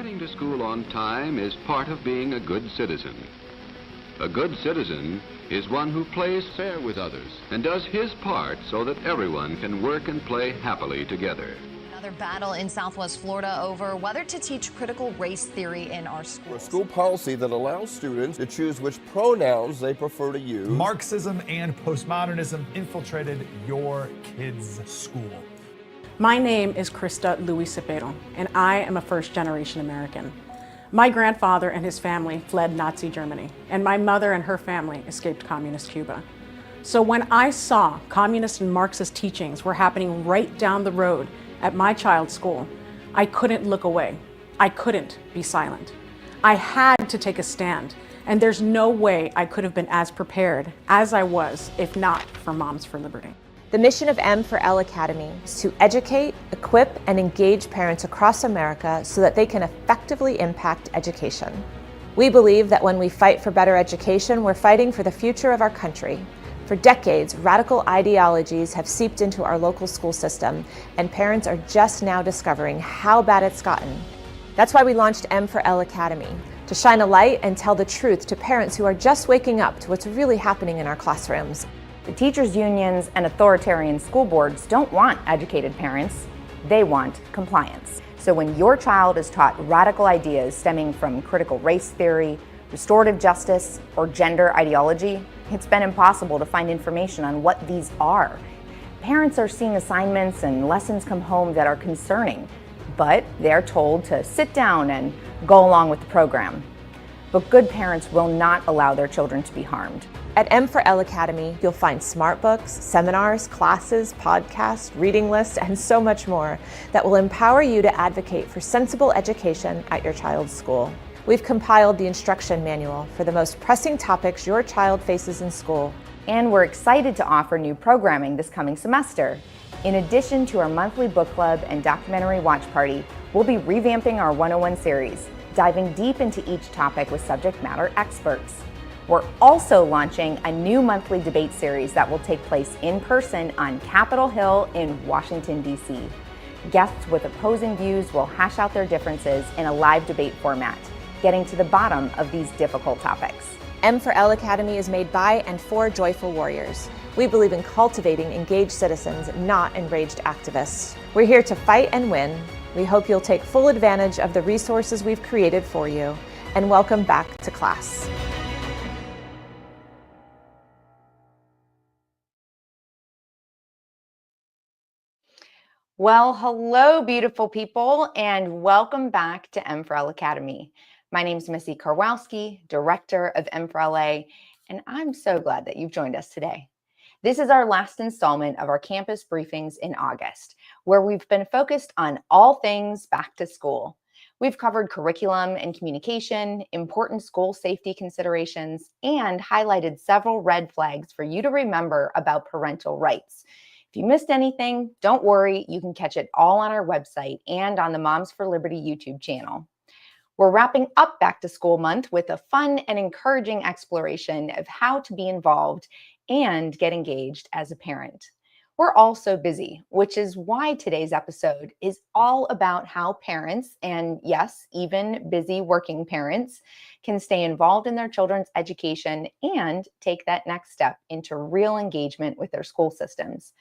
Getting to school on time is part of being a good citizen. A good citizen is one who plays fair with others and does his part so that everyone can work and play happily together. Another battle in Southwest Florida over whether to teach critical race theory in our schools. A school policy that allows students to choose which pronouns they prefer to use. Marxism and postmodernism infiltrated your kids' school. My name is Krista Luis Cepero, and I am a first-generation American. My grandfather and his family fled Nazi Germany, and my mother and her family escaped communist Cuba. So when I saw communist and Marxist teachings were happening right down the road at my child's school, I couldn't look away. I couldn't be silent. I had to take a stand, and there's no way I could have been as prepared as I was if not for Moms for Liberty. The mission of M4L Academy is to educate, equip, and engage parents across America so that they can effectively impact education. We believe that when we fight for better education, we're fighting for the future of our country. For decades, radical ideologies have seeped into our local school system, and parents are just now discovering how bad it's gotten. That's why we launched M4L Academy, to shine a light and tell the truth to parents who are just waking up to what's really happening in our classrooms. The teachers' unions and authoritarian school boards don't want educated parents, they want compliance. So when your child is taught radical ideas stemming from critical race theory, restorative justice, or gender ideology, it's been impossible to find information on what these are. Parents are seeing assignments and lessons come home that are concerning, but they're told to sit down and go along with the program. But good parents will not allow their children to be harmed. At M4L Academy, you'll find smart books, seminars, classes, podcasts, reading lists, and so much more that will empower you to advocate for sensible education at your child's school. We've compiled the instruction manual for the most pressing topics your child faces in school. And we're excited to offer new programming this coming semester. In addition to our monthly book club and documentary watch party, we'll be revamping our 101 series, diving deep into each topic with subject matter experts. We're also launching a new monthly debate series that will take place in person on Capitol Hill in Washington, D.C. Guests with opposing views will hash out their differences in a live debate format, getting to the bottom of these difficult topics. M4L Academy is made by and for joyful warriors. We believe in cultivating engaged citizens, not enraged activists. We're here to fight and win. We hope you'll take full advantage of the resources we've created for you, and welcome back to class. Well, hello, beautiful people, and welcome back to M4L Academy. My name is Missy Karwowski, Director of M4LA, and I'm so glad that you've joined us today. This is our last installment of our campus briefings in August, where we've been focused on all things back to school. We've covered curriculum and communication, important school safety considerations, and highlighted several red flags for you to remember about parental rights. If you missed anything, don't worry, you can catch it all on our website and on the Moms for Liberty YouTube channel. We're wrapping up Back to School Month with a fun and encouraging exploration of how to be involved and get engaged as a parent. We're all so busy, which is why today's episode is all about how parents, and yes, even busy working parents, can stay involved in their children's education and take that next step into real engagement with their school systems.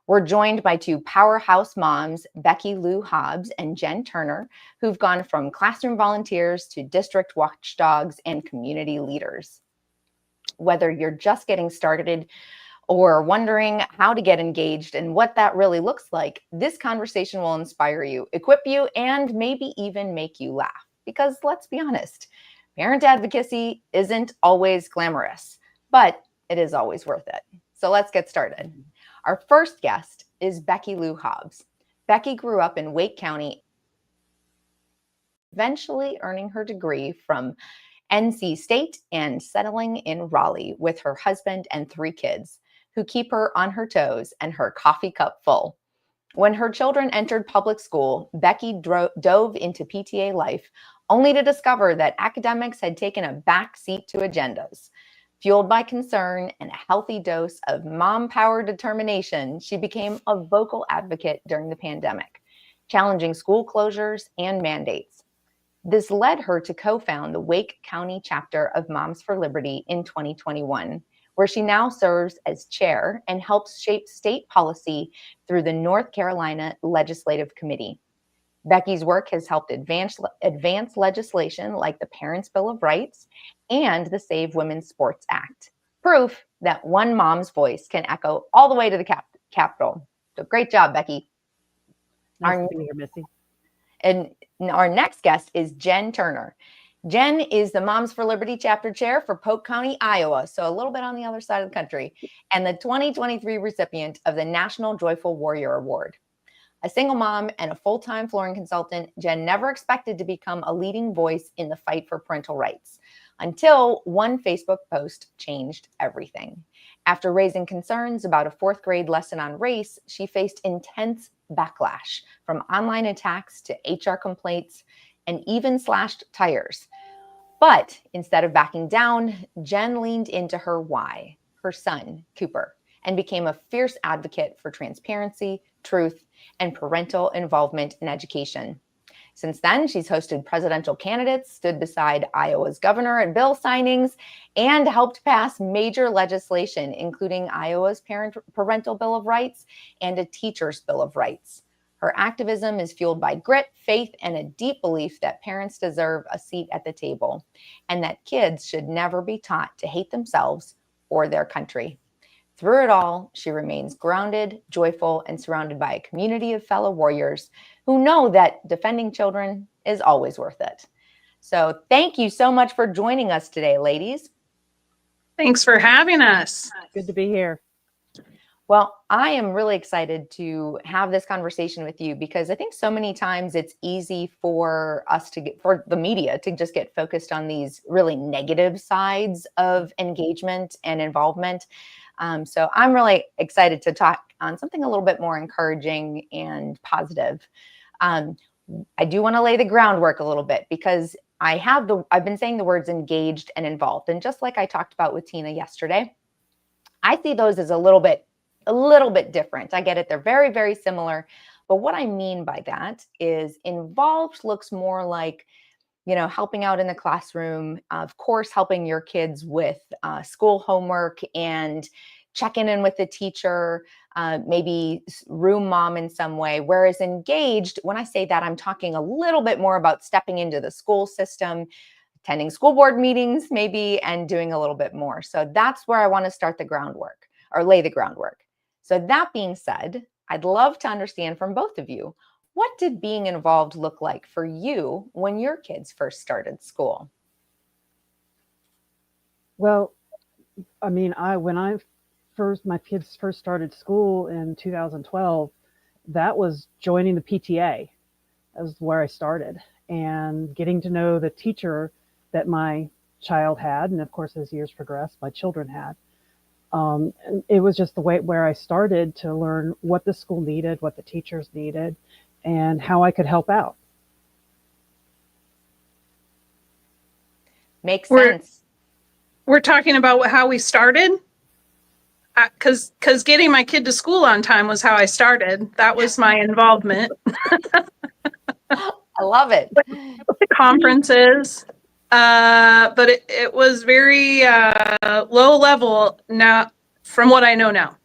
We're joined by two powerhouse moms, Becky Lou Hobbs and Jen Turner, who've gone from classroom volunteers to district watchdogs and community leaders. Whether you're just getting started or wondering how to get engaged and what that really looks like, this conversation will inspire you, equip you, and maybe even make you laugh. Because let's be honest, parent advocacy isn't always glamorous, but it is always worth it. So let's get started. Our first guest is Becky Lou Hobbs. Becky grew up in Wake County, eventually earning her degree from NC State and settling in Raleigh with her husband and 3 kids, who keep her on her toes and her coffee cup full. When her children entered public school, Becky dove into PTA life, only to discover that academics had taken a back seat to agendas. Fueled by concern and a healthy dose of mom-powered determination, she became a vocal advocate during the pandemic, challenging school closures and mandates. This led her to co-found the Wake County chapter of Moms for Liberty in 2021, where she now serves as chair and helps shape state policy through the North Carolina Legislative Committee. Becky's work has helped advance legislation like the Parents' Bill of Rights and the Save Women's Sports Act. Proof that one mom's voice can echo all the way to the Capitol. So great job, Becky. Nice to be here, Missy. And our next guest is Jen Turner. Jen is the Moms for Liberty chapter chair for Polk County, Iowa, so a little bit on the other side of the country, and the 2023 recipient of the National Joyful Warrior Award. A single mom and a full-time flooring consultant, Jen never expected to become a leading voice in the fight for parental rights until one Facebook post changed everything. After raising concerns about a 4th grade lesson on race, she faced intense backlash from online attacks to HR complaints and even slashed tires. But instead of backing down, Jen leaned into her why, her son, Cooper, and became a fierce advocate for transparency, truth, and parental involvement in education. Since then, she's hosted presidential candidates, stood beside Iowa's governor at bill signings, and helped pass major legislation, including Iowa's Parental Bill of Rights and a Teacher's Bill of Rights. Her activism is fueled by grit, faith, and a deep belief that parents deserve a seat at the table, and that kids should never be taught to hate themselves or their country. Through it all, she remains grounded, joyful, and surrounded by a community of fellow warriors who know that defending children is always worth it. So thank you so much for joining us today, ladies. Thanks for having us. Good to be here. Well, I am really excited to have this conversation with you because I think so many times it's easy for us for the media to just get focused on these really negative sides of engagement and involvement. So I'm really excited to talk on something a little bit more encouraging and positive. I do want to lay the groundwork a little bit because I've been saying the words engaged and involved. And just like I talked about with Tina yesterday, I see those as a little bit different. I get it. They're very, very similar. But what I mean by that is involved looks more like, helping out in the classroom, of course, helping your kids with school homework and checking in with the teacher, maybe room mom in some way. Whereas engaged, when I say that, I'm talking a little bit more about stepping into the school system, attending school board meetings maybe, and doing a little bit more. So that's where I want to start the groundwork or lay the groundwork. So that being said, I'd love to understand from both of you, what did being involved look like for you when your kids first started school? Well, I mean, when my kids first started school in 2012, that was joining the PTA. That was where I started, and getting to know the teacher that my child had, and of course, as years progressed, my children had. And it was just the way where I started to learn what the school needed, what the teachers needed, and how I could help out. Makes sense. We're talking about how we started, because getting my kid to school on time was how I started. That was my involvement. I love it. The conferences, but it was very low level now, from what I know now.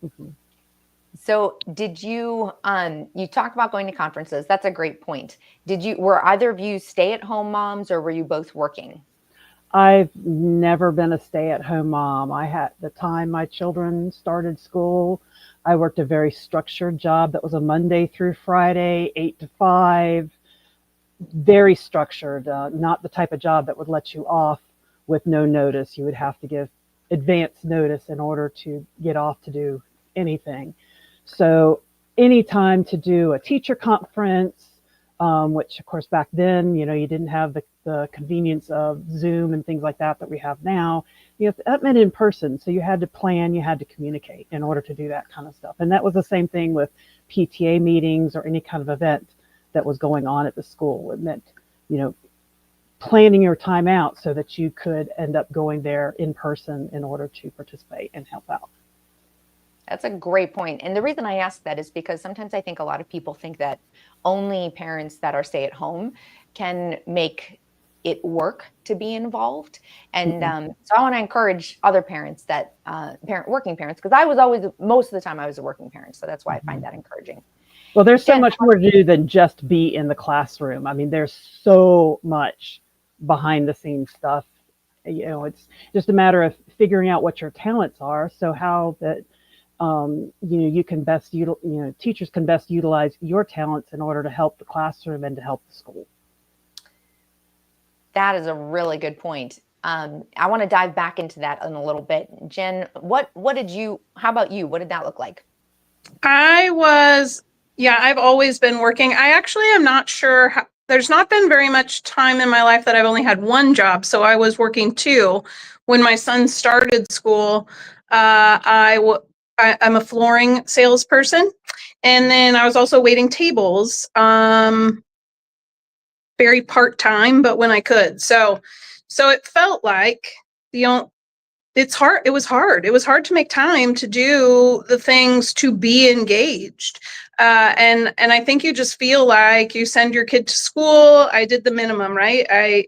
Mm-hmm. So did you talk about going to conferences? That's a great point. Were either of you stay-at-home moms or were you both working? I've never been a stay-at-home mom. The time my children started school, I worked a very structured job that was a Monday through Friday, 8 to 5, very structured, not the type of job that would let you off with no notice. You would have to give advance notice in order to get off to do anything. So any time to do a teacher conference, which of course back then, you didn't have the convenience of Zoom and things like that we have now. That meant in person. So you had to plan, you had to communicate in order to do that kind of stuff. And that was the same thing with PTA meetings or any kind of event that was going on at the school. It meant, planning your time out so that you could end up going there in person in order to participate and help out. That's a great point. And the reason I ask that is because sometimes I think a lot of people think that only parents that are stay at home can make it work to be involved. And so I want to encourage other parents that working parents, because I was always, most of the time I was a working parent. So that's why I find that encouraging. Well, there's so much more to do than just be in the classroom. I mean, there's so much behind the scenes stuff. You know, it's just a matter of figuring out what your talents are. So how that, you can best, teachers can best utilize your talents in order to help the classroom and to help the school. That is a really good point. I want to dive back into that in a little bit. Jen, how about you? What did that look like? I've always been working. I actually am not sure there's not been very much time in my life that I've only had one job. So I was working two. When my son started school, I'm a flooring salesperson. And then I was also waiting tables, very part-time, but when I could. So it felt like it's hard. It was hard. It was hard to make time to do the things, to be engaged. And I think you just feel like you send your kid to school. I did the minimum, right?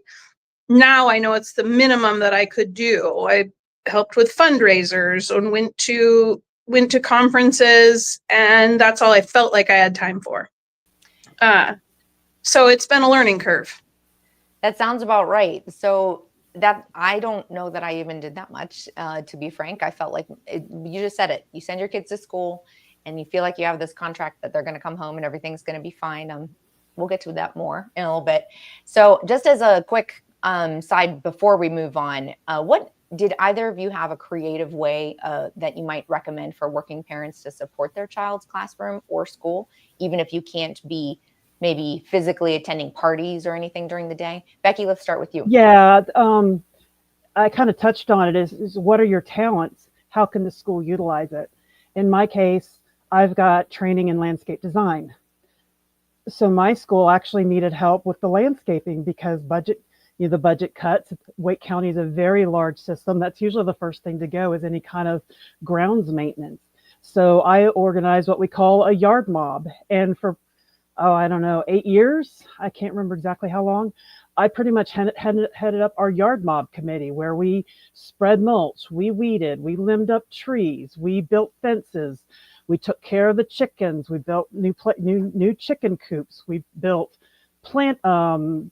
Now I know it's the minimum that I could do. I helped with fundraisers and went to conferences, and that's all I felt like I had time for. So it's been a learning curve. That sounds about right. So that I don't know that I even did that much, to be frank. I felt like you just said it. You send your kids to school and you feel like you have this contract that they're going to come home and everything's going to be fine. We'll get to that more in a little bit. So just as a quick side before we move on, what did either of you have a creative way that you might recommend for working parents to support their child's classroom or school, even if you can't be maybe physically attending parties or anything during the day? Becky, let's start with you. Yeah, I kind of touched on it, is what are your talents? How can the school utilize it? In my case, I've got training in landscape design. So my school actually needed help with the landscaping because the budget cuts. Wake County is a very large system. That's usually the first thing to go, is any kind of grounds maintenance. So I organized what we call a yard mob. And for, 8 years, I can't remember exactly how long, I pretty much headed up our yard mob committee, where we spread mulch, we weeded, we limbed up trees, we built fences, we took care of the chickens, we built new chicken coops, we built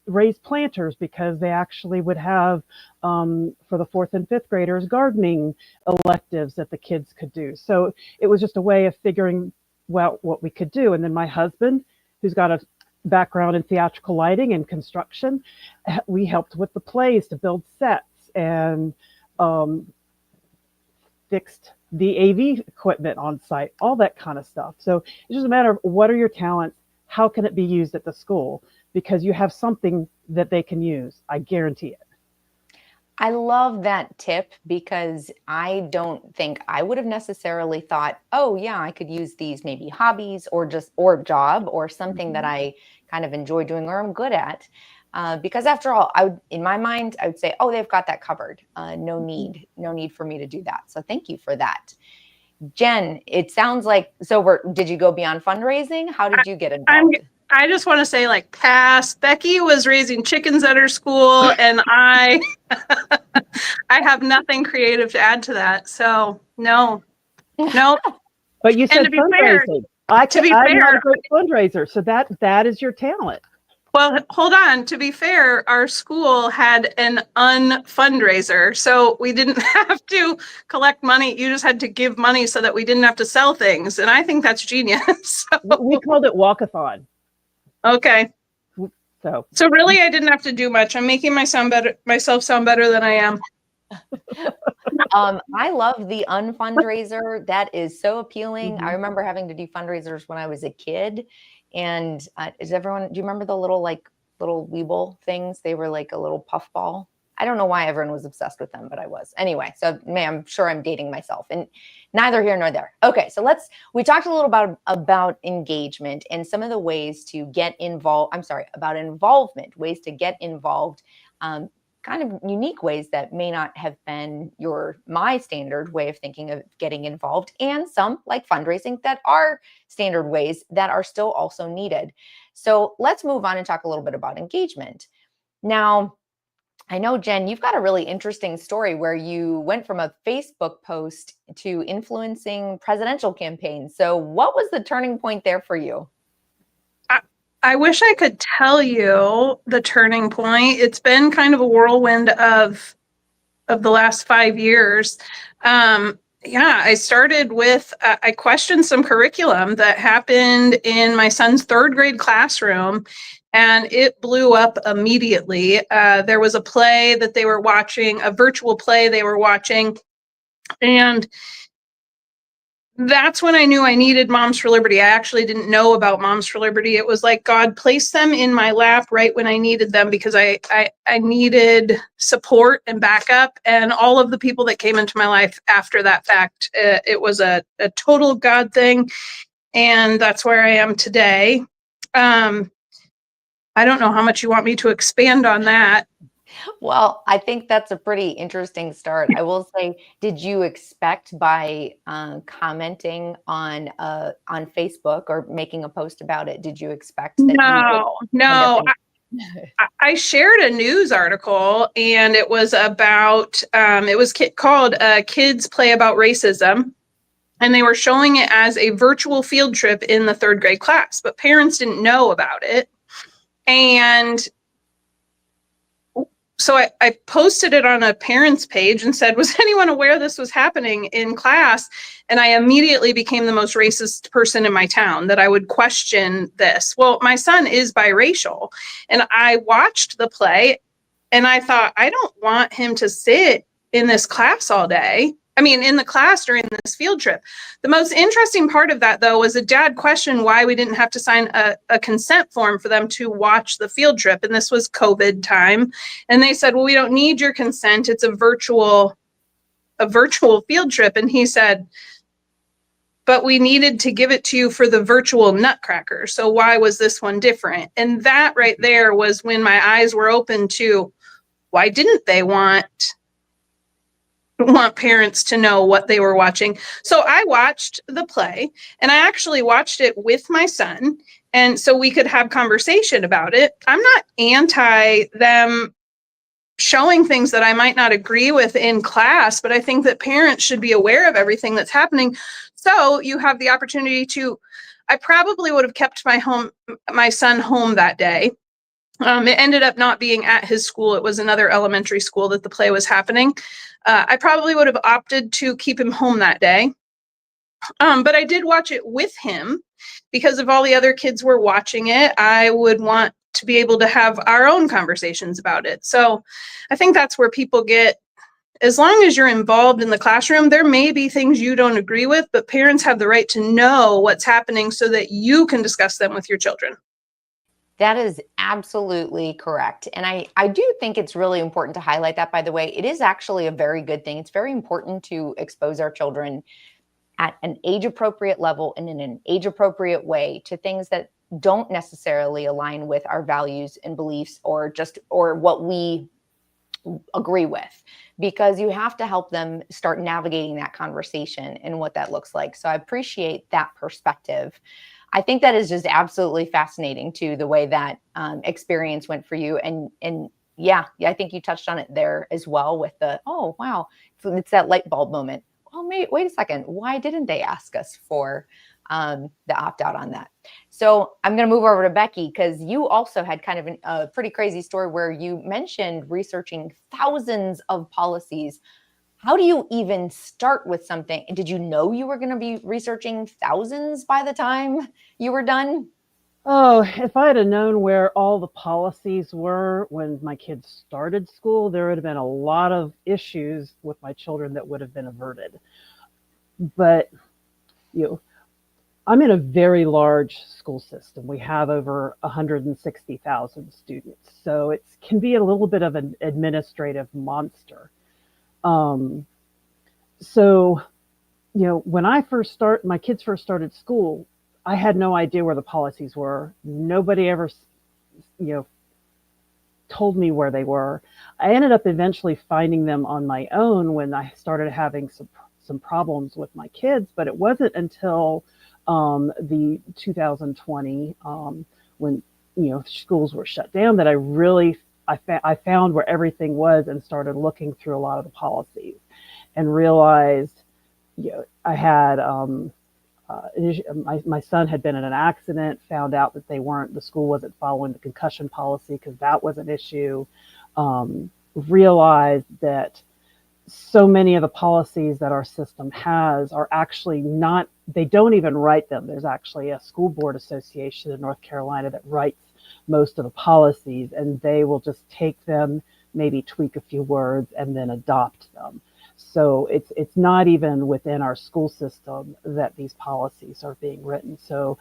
raised planters, because they actually would have for the 4th and 5th graders gardening electives that the kids could do. So it was just a way of figuring out what we could do. And then my husband, who's got a background in theatrical lighting and construction, we helped with the plays to build sets and fixed the AV equipment on site, all that kind of stuff. So it's just a matter of what are your talents? How can it be used at the school? Because you have something that they can use. I guarantee it. I love that tip, because I don't think I would have necessarily thought, oh yeah, I could use these maybe hobbies or job or something that I kind of enjoy doing or I'm good at. Because after all, in my mind, I would say, oh, they've got that covered. No need for me to do that. So thank you for that. Jen, it sounds like, did you go beyond fundraising? How did you get involved? I just want to say, pass. Becky was raising chickens at her school, and I have nothing creative to add to that. So no. But you said fundraising. I'm not a great fundraiser, so that is your talent. Well, hold on. To be fair, our school had an unfundraiser, so we didn't have to collect money. You just had to give money so that we didn't have to sell things, and I think that's genius. We called it walkathon. Okay. So really, I didn't have to do much. I'm making myself sound better than I am. I love the unfundraiser. That is so appealing. I remember having to do fundraisers when I was a kid. And do you remember the little Weeble things? They were like a little puff ball. I don't know why everyone was obsessed with them, but I was. Anyway, so I'm sure I'm dating myself, and neither here nor there. Okay, so we talked a little about engagement and some of the ways to get involved. About involvement, ways to get involved kind of unique ways that may not have been my standard way of thinking of getting involved, and some like fundraising that are standard ways that are still also needed. So let's move on and talk a little bit about engagement. Now, I know, Jen, you've got a really interesting story where you went from a Facebook post to influencing presidential campaigns. So what was the turning point there for you? I wish I could tell you the turning point. It's been kind of a whirlwind of the last 5 years. I started with, I questioned some curriculum that happened in my son's 3rd grade classroom, and it blew up immediately. There was a play that they were watching, a virtual play they were watching, and that's when I knew I needed Moms for Liberty. I actually didn't know about Moms for Liberty. It was like God placed them in my lap right when I needed them, because I needed support and backup, and all of the people that came into my life after that fact, it was a total God thing, and that's where I am today. I don't know how much you want me to expand on that. Well, I think that's a pretty interesting start. I will say, did you expect by commenting on Facebook or making a post about it, did you expect that? No. I shared a news article, and it was about, it was called Kids Play About Racism. And they were showing it as a virtual field trip in the 3rd grade class, but parents didn't know about it. And so I posted it on a parents page and said, was anyone aware this was happening in class? And I immediately became the most racist person in my town, that I would question this. Well, my son is biracial, and I watched the play and I thought, I don't want him to sit in this class all day. In the class during this field trip. The most interesting part of that, though, was a dad questioned why we didn't have to sign a consent form for them to watch the field trip. And this was COVID time. And they said, well, we don't need your consent. It's a virtual field trip. And he said, but we needed to give it to you for the virtual Nutcracker. So why was this one different? And that right there was when my eyes were open to, why didn't they want parents to know what they were watching? So I watched the play, and I actually watched it with my son, and so we could have conversation about it. I'm not anti them showing things that I might not agree with in class, but I think that parents should be aware of everything that's happening. So you have the opportunity to, I probably would have kept my son home that day. It ended up not being at his school. It was another elementary school that the play was happening. I probably would have opted to keep him home that day. But I did watch it with him, because if all the other kids were watching it, I would want to be able to have our own conversations about it. So I think that's where people get, as long as you're involved in the classroom, there may be things you don't agree with, but parents have the right to know what's happening so that you can discuss them with your children. That is absolutely correct. And I do think it's really important to highlight that, by the way. It is actually a very good thing. It's very important to expose our children at an age-appropriate level and in an age-appropriate way to things that don't necessarily align with our values and beliefs, or what we agree with, because you have to help them start navigating that conversation and what that looks like. So I appreciate that perspective. I think that is just absolutely fascinating too, the way that experience went for you. And yeah, I think you touched on it there as well with the, oh, wow, it's that light bulb moment. Well, wait a second. Why didn't they ask us for the opt-out on that? So I'm going to move over to Becky, because you also had kind of a pretty crazy story where you mentioned researching thousands of policies. How do you even start with something? Did you know you were going to be researching thousands by the time you were done? Oh, if I had known where all the policies were when my kids started school, there would have been a lot of issues with my children that would have been averted. But, I'm in a very large school system. We have over 160,000 students. So it can be a little bit of an administrative monster. So, when my kids first started school, I had no idea where the policies were. Nobody ever, told me where they were. I ended up eventually finding them on my own when I started having some problems with my kids, but it wasn't until the 2020 when schools were shut down that I found where everything was and started looking through a lot of the policies and realized I had my son had been in an accident, found out that the school wasn't following the concussion policy because that was an issue. Realized that so many of the policies that our system has are actually not, they don't even write them. There's actually a school board association in North Carolina that writes most of the policies, and they will just take them, maybe tweak a few words, and then adopt them. So it's not even within our school system that these policies are being written. So,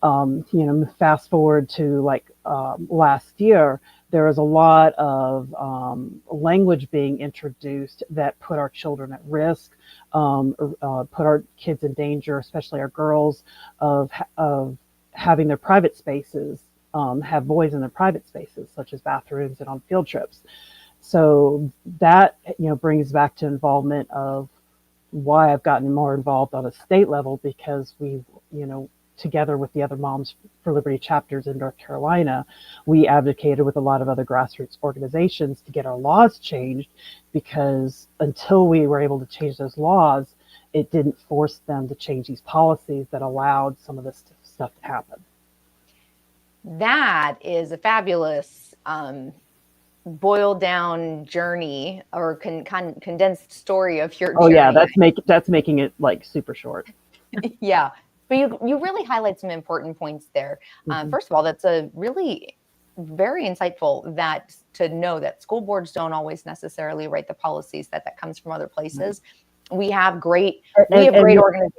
fast forward to last year, there was a lot of language being introduced that put our children at risk, put our kids in danger, especially our girls, of having their private spaces, have boys in their private spaces, such as bathrooms and on field trips. So that, brings back to involvement of why I've gotten more involved on a state level, because we, together with the other Moms for Liberty chapters in North Carolina, we advocated with a lot of other grassroots organizations to get our laws changed, because until we were able to change those laws, it didn't force them to change these policies that allowed some of this stuff to happen. That is a fabulous boiled down journey or condensed story of your journey. Oh yeah, that's making it super short. Yeah, but you really highlight some important points there. First of all, that's a really very insightful to know that school boards don't always necessarily write the policies, that comes from other places. We have great organizations.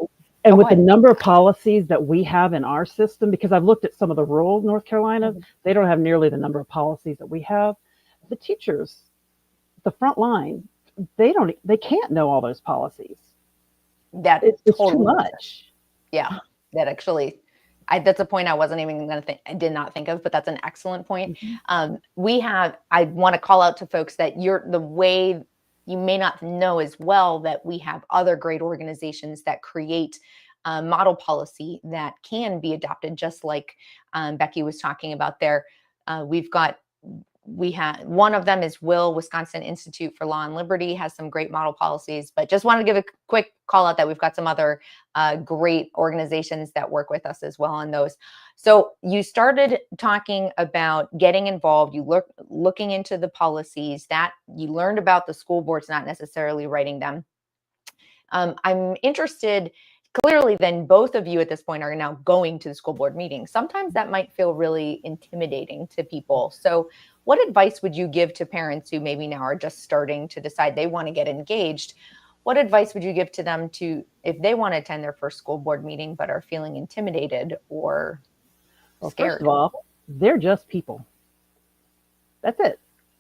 And with the number of policies that we have in our system, because I've looked at some of the rural North Carolina, they don't have nearly the number of policies that we have. The teachers, the front line, they can't know all those policies. It's totally too much. Yeah, that actually, that's a point I wasn't even going to think. I did not think of, but that's an excellent point. I want to call out to folks that the way you may not know as well that we have other great organizations that create model policy that can be adopted, just like Becky was talking about there. We have one of them is Wisconsin Institute for Law and Liberty, has some great model policies, but just wanted to give a quick call out that we've got some other great organizations that work with us as well on those. So you started talking about getting involved, looking into the policies that you learned about the school boards, not necessarily writing them. I'm interested, clearly then both of you at this point are now going to the school board meetings. Sometimes that might feel really intimidating to people. So what advice would you give to parents who maybe now are just starting to decide they want to get engaged? What advice would you give to them if they want to attend their first school board meeting but are feeling intimidated or scared? First of all, they're just people. That's it.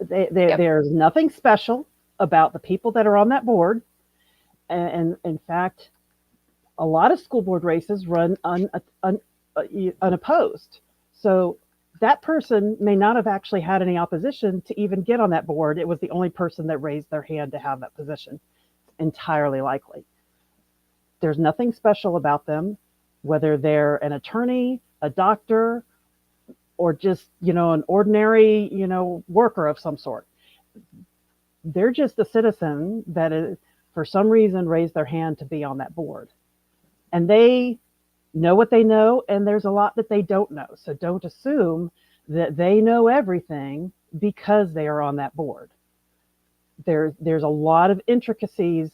There's nothing special about the people that are on that board. And in fact, a lot of school board races run unopposed. So that person may not have actually had any opposition to even get on that board. It was the only person that raised their hand to have that position. Entirely likely. There's nothing special about them, whether they're an attorney, a doctor, or just, an ordinary, worker of some sort. They're just a citizen that for some reason raised their hand to be on that board. And they know what they know, and there's a lot that they don't know. So don't assume that they know everything because they are on that board. There's a lot of intricacies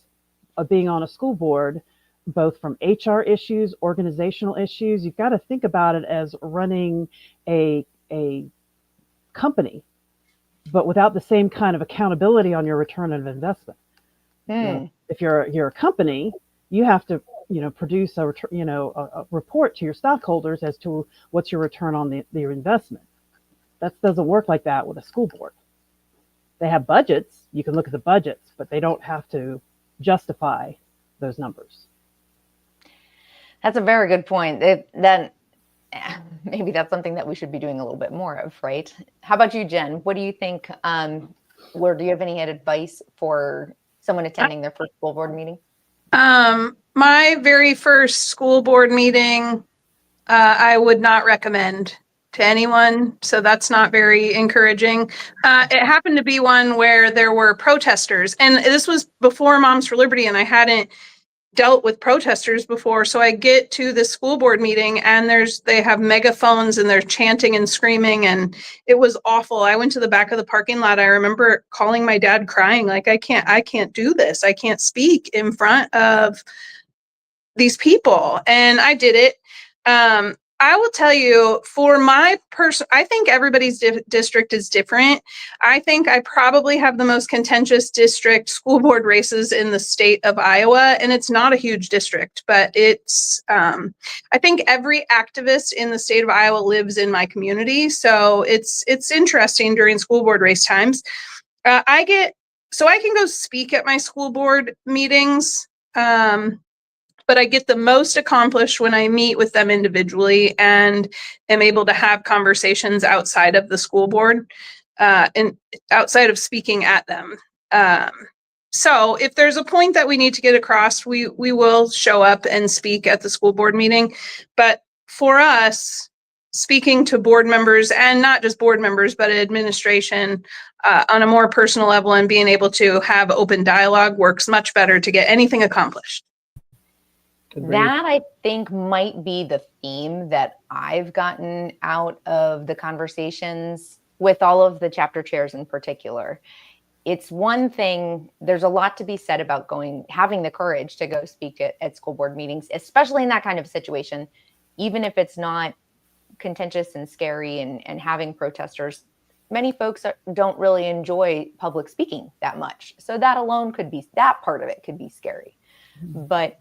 of being on a school board, both from HR issues, organizational issues. You've got to think about it as running a company, but without the same kind of accountability on your return of investment. If you're a company, you have to produce a report to your stockholders as to what's your return on your investment. That doesn't work like that with a school board. They have budgets. You can look at the budgets, but they don't have to justify those numbers. That's a very good point. Then maybe that's something that we should be doing a little bit more of, right? How about you, Jen? What do you think? Do you have any advice for someone attending their first school board meeting? My very first school board meeting, I would not recommend to anyone. So that's not very encouraging. It happened to be one where there were protesters, and this was before Moms for Liberty, and I hadn't dealt with protesters before. So I get to the school board meeting, and they have megaphones and they're chanting and screaming, and it was awful. I went to the back of the parking lot. I remember calling my dad, crying, like, I can't do this. I can't speak in front of these people. And I did it. I will tell you, for my I think everybody's district is different. I think I probably have the most contentious district school board races in the state of Iowa, and it's not a huge district, but it's, I think every activist in the state of Iowa lives in my community. So it's interesting during school board race times. I can go speak at my school board meetings, but I get the most accomplished when I meet with them individually and am able to have conversations outside of the school board, and outside of speaking at them. So if there's a point that we need to get across, we will show up and speak at the school board meeting. But for us, speaking to board members, and not just board members, but administration, on a more personal level, and being able to have open dialogue works much better to get anything accomplished. That, I think, might be the theme that I've gotten out of the conversations with all of the chapter chairs in particular. It's one thing, there's a lot to be said about having the courage to go speak at school board meetings, especially in that kind of situation, even if it's not contentious and scary and having protesters. Many folks don't really enjoy public speaking that much. So that alone that part of it could be scary. But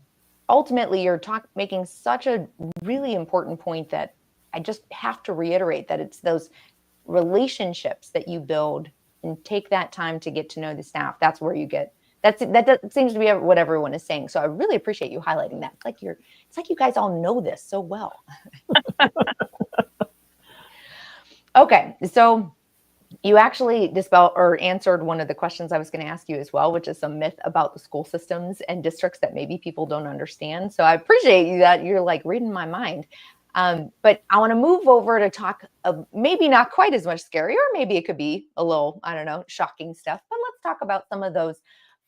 ultimately, you're making such a really important point that I just have to reiterate, that it's those relationships that you build and take that time to get to know the staff. That's where you get, that seems to be what everyone is saying. So I really appreciate you highlighting that. It's like you guys all know this so well. Okay, so you actually dispelled or answered one of the questions I was going to ask you as well, which is some myth about the school systems and districts that maybe people don't understand. So I appreciate you that you're like reading my mind. But I want to move over to talk maybe not quite as much scary, or maybe it could be a little, I don't know, shocking stuff. But let's talk about some of those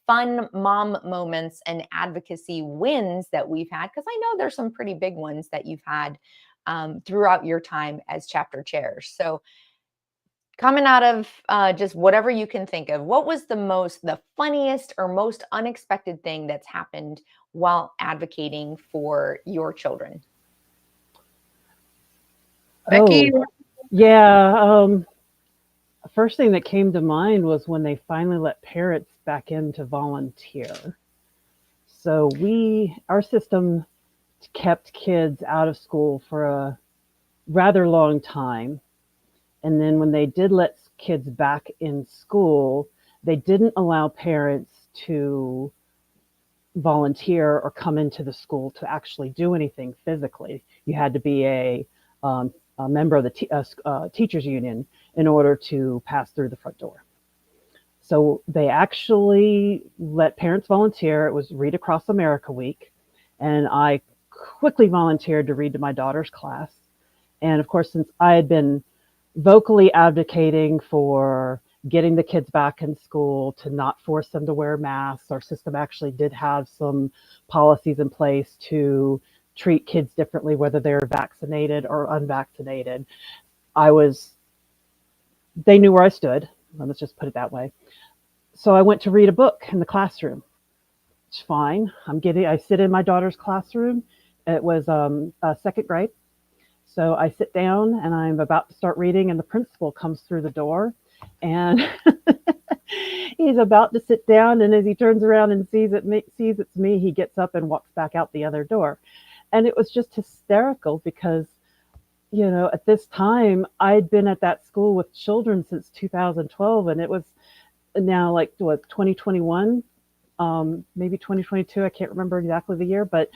fun mom moments and advocacy wins that we've had, because I know there's some pretty big ones that you've had throughout your time as chapter chairs. So coming out of just whatever you can think of, what was the funniest or most unexpected thing that's happened while advocating for your children? Becky? Yeah. First thing that came to mind was when they finally let parents back in to volunteer. So our system kept kids out of school for a rather long time. And then when they did let kids back in school, they didn't allow parents to volunteer or come into the school to actually do anything physically. You had to be a member of the teachers union in order to pass through the front door. So they actually let parents volunteer. It was Read Across America Week, and I quickly volunteered to read to my daughter's class. And of course, since I had been vocally advocating for getting the kids back in school, to not force them to wear masks, our system actually did have some policies in place to treat kids differently, whether they're vaccinated or unvaccinated. They knew where I stood. Let's just put it that way. So I went to read a book in the classroom. It's fine. I sit in my daughter's classroom. It was second grade. So I sit down and I'm about to start reading, and the principal comes through the door, and he's about to sit down. And as he turns around and sees it's me, he gets up and walks back out the other door. And it was just hysterical because, at this time I'd been at that school with children since 2012, and it was now 2021, maybe 2022. I can't remember exactly the year, but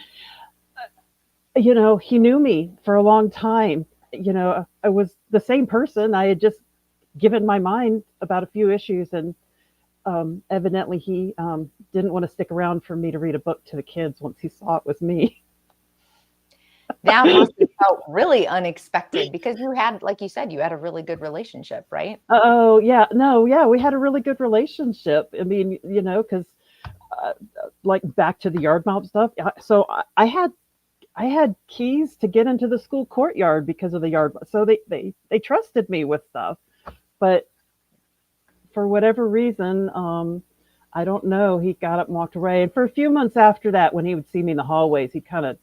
You know, he knew me for a long time. You know, I was the same person. I had just given my mind about a few issues, and evidently he didn't want to stick around for me to read a book to the kids once he saw it was me. That must have felt really unexpected because you had, like you said, you had a really good relationship, right? Oh, yeah. No, yeah, we had a really good relationship. I mean, you know, because like back to the yard mob stuff. So I had keys to get into the school courtyard because of the yard. So they trusted me with stuff. But for whatever reason, I don't know, he got up and walked away. And for a few months after that, when he would see me in the hallways, he'd kind of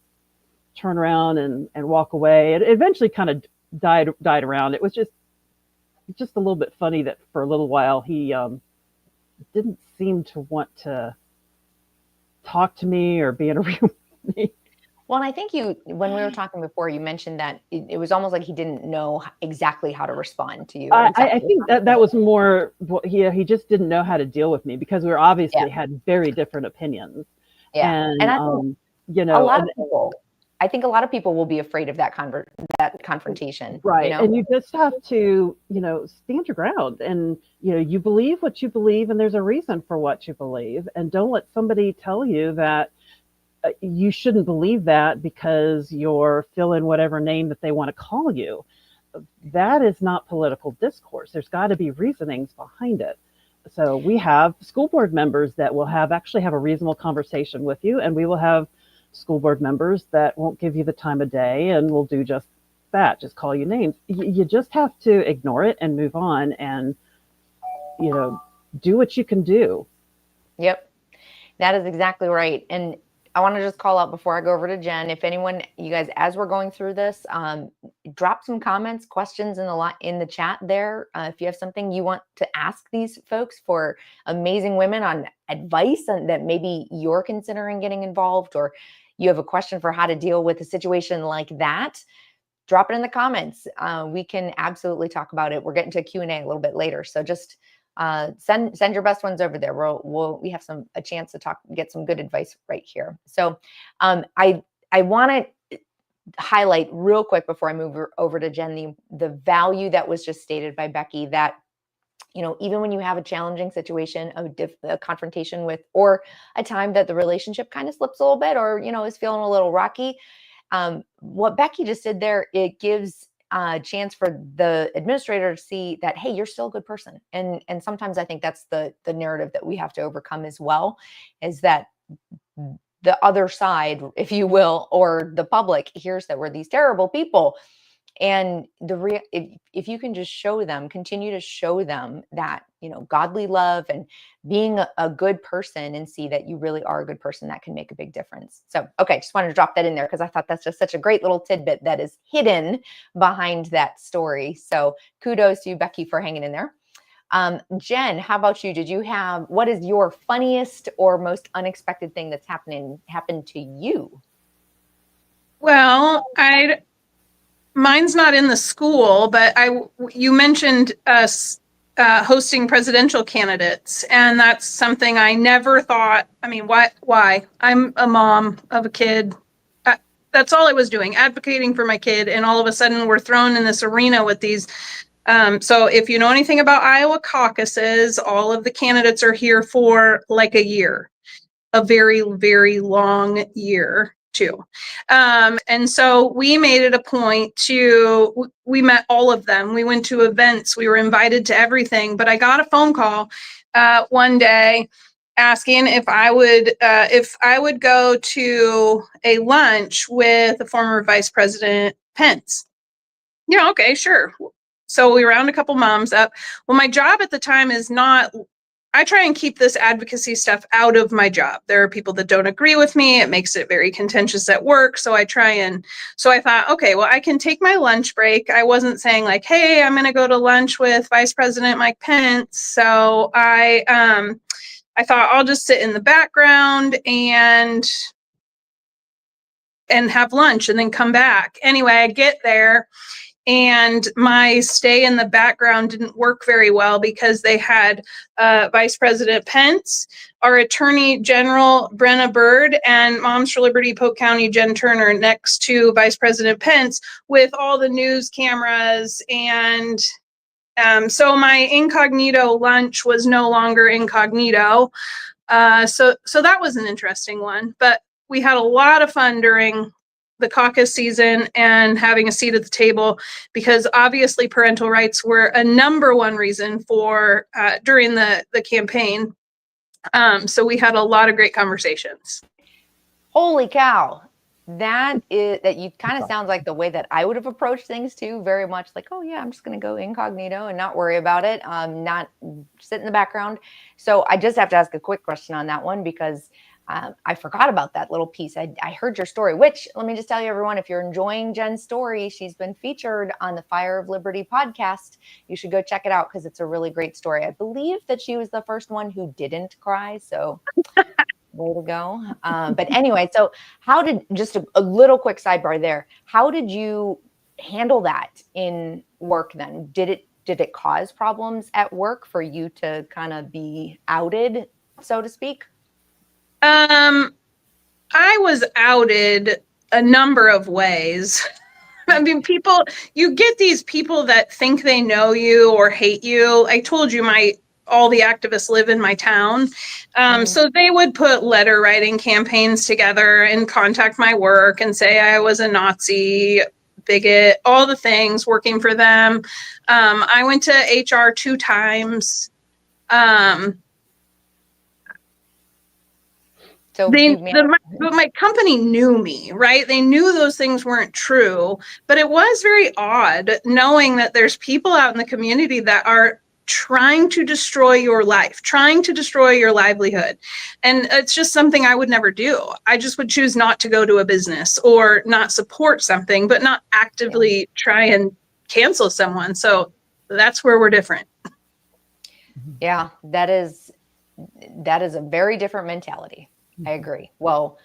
turn around and walk away. It eventually kind of died around. It was just a little bit funny that for a little while he didn't seem to want to talk to me or be in a room with me. Well, and I think when we were talking before, you mentioned that it was almost like he didn't know exactly how to respond to you. I think that was more, he just didn't know how to deal with me because we were obviously had very different opinions. Yeah. And I think, you know, I think a lot of people will be afraid of that confrontation. Right. You know? And you just have to, you know, stand your ground, and, you know, you believe what you believe, and there's a reason for what you believe, and don't let somebody tell you that you shouldn't believe that because you're fill in whatever name that they want to call you. That is not political discourse. There's got to be reasonings behind it. So we have school board members that will actually have a reasonable conversation with you, and we will have school board members that won't give you the time of day and will do just that, just call you names. You just have to ignore it and move on, and, you know, do what you can do. Yep, that is exactly right. And I want to just call out before I go over to Jen, if anyone, you guys, as we're going through this, drop some comments, questions in the chat there. If you have something you want to ask these folks for amazing women on advice and that maybe you're considering getting involved, or you have a question for how to deal with a situation like that, drop it in the comments. We can absolutely talk about it. We're getting to Q&A a little bit later. So just send your best ones over there. We have a chance to get some good advice right here. So I want to highlight real quick before I move over to Jen, the value that was just stated by Becky, that, you know, even when you have a challenging situation, a confrontation with, or a time that the relationship kind of slips a little bit, or, you know, is feeling a little rocky, what Becky just did there, it gives a chance for the administrator to see that, hey, you're still a good person. And sometimes I think that's the narrative that we have to overcome as well, is that the other side, if you will, or the public hears that we're these terrible people. And if you can just continue to show them that, you know, godly love and being a good person, and see that you really are a good person, that can make a big difference. So, okay, just wanted to drop that in there because I thought that's just such a great little tidbit that is hidden behind that story. So kudos to you, Becky, for hanging in there. Jen, how about you? What is your funniest or most unexpected thing that's happened to you? Well, mine's not in the school, but you mentioned us hosting presidential candidates, and that's something I never thought. I mean, why? I'm a mom of a kid. That's all I was doing, advocating for my kid, and all of a sudden we're thrown in this arena with these. So if you know anything about Iowa caucuses, all of the candidates are here for like a year, a very, very long year too. And so we made it a point we met all of them. We went to events, we were invited to everything, but I got a phone call one day asking if I would go to a lunch with the former Vice President Pence. Yeah, okay, sure. So we round a couple moms up. Well, my job at the time is not, I try and keep this advocacy stuff out of my job. There are people that don't agree with me. It makes it very contentious at work. So I thought, okay, well, I can take my lunch break. I wasn't saying like, hey, I'm going to go to lunch with Vice President Mike Pence. So I thought I'll just sit in the background and have lunch and then come back. Anyway, I get there, And my stay in the background didn't work very well because they had Vice President Pence, our Attorney General Brenna Byrd, and Moms for Liberty Polk County Jen Turner next to Vice President Pence with all the news cameras. And so my incognito lunch was no longer incognito. So that was an interesting one. But we had a lot of fun during the caucus season and having a seat at the table, because obviously parental rights were a number one reason for during the campaign. So we had a lot of great conversations. Holy cow. That you kind of sounds like the way that I would have approached things too, very much like, oh yeah, I'm just going to go incognito and not worry about it. Not sit in the background. So I just have to ask a quick question on that one, because I forgot about that little piece. I heard your story, which, let me just tell you, everyone, if you're enjoying Jen's story, she's been featured on the Fire of Liberty podcast. You should go check it out because it's a really great story. I believe that she was the first one who didn't cry. So way to go. But anyway, so how did, just a little quick sidebar there, how did you handle that in work then? Did it cause problems at work for you to kind of be outed, so to speak? I was outed a number of ways. I mean, you get these people that think they know you or hate you. I told you all the activists live in my town. So they would put letter writing campaigns together and contact my work and say I was a Nazi, bigot, all the things working for them. I went to HR 2 times. So my company knew me, right? They knew those things weren't true, but it was very odd knowing that there's people out in the community that are trying to destroy your life, trying to destroy your livelihood. And it's just something I would never do. I just would choose not to go to a business or not support something, but not actively try and cancel someone. So that's where we're different. Yeah, that is a very different mentality. I agree. Well,